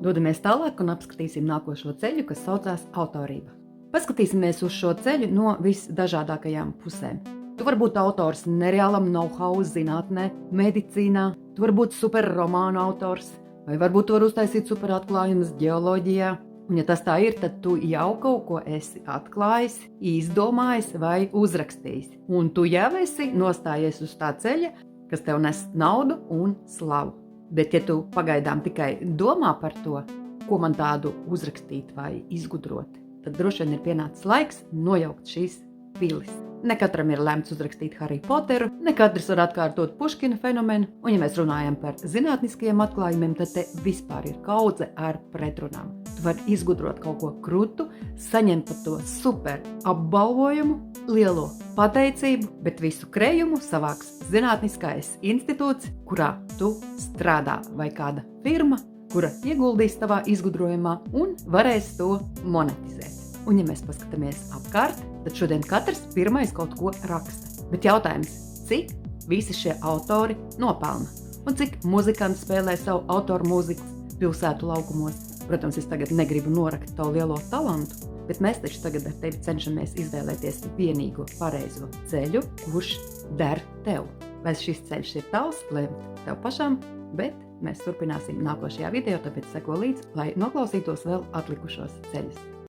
Dodamies tālāk un apskatīsim nākošo ceļu, kas saucās autorība. Paskatīsimies uz šo ceļu no visdažādākajām pusēm. Tu vari būt autors nereālam know-how zinātnē, medicīnā, tu vari būt superromānu autors, vai varbūt tu vari uztaisīt superatklājumus ģeoloģijā. Un ja tas tā ir, tad tu jau kaut ko esi atklājis, izdomājis vai uzrakstījis. Un tu jau esi nostājies uz tā ceļa, kas tev nes naudu un slavu. Bet ja tu pagaidām tikai domā par to, ko man tādu uzrakstīt vai izgudrot, tad droši vien ir pienācis laiks nojaukt šīs pilis. Ne katram ir lemts uzrakstīt Harry Potteru, ne katrs var atkārtot Puškina fenomenu, un ja mēs runājam par zinātniskajiem atklājumiem, tad te vispār ir kaudze ar pretrunām. Tu vari izgudrot kaut ko krutu, saņemt par to super apbalvojumu, lielo pateicību, bet visu krējumu savāks Zinātniskais institūts, kurā tu strādā, vai kāda firma, kura ieguldīs tavā izgudrojumā un varēs to monetizēt. Un ja mēs paskatāmies apkārt, tad šodien katrs pirmais kaut ko raksta. Bet jautājums, cik visi šie autori nopelna? Un cik muzikanti spēlē savu autoru mūziku pilsētu laukumos? Protams, es tagad negribu norakt tavu lielo talantu, bet mēs taču tagad ar tevi cenšamies izvēlēties vienīgo pareizo ceļu, kurš der tev. Vai šis ceļš ir tavs, lemt tev pašam, bet mēs turpināsim nākošajā video, tāpēc seko līdzi, lai noklausītos vēl atlikušos ceļus.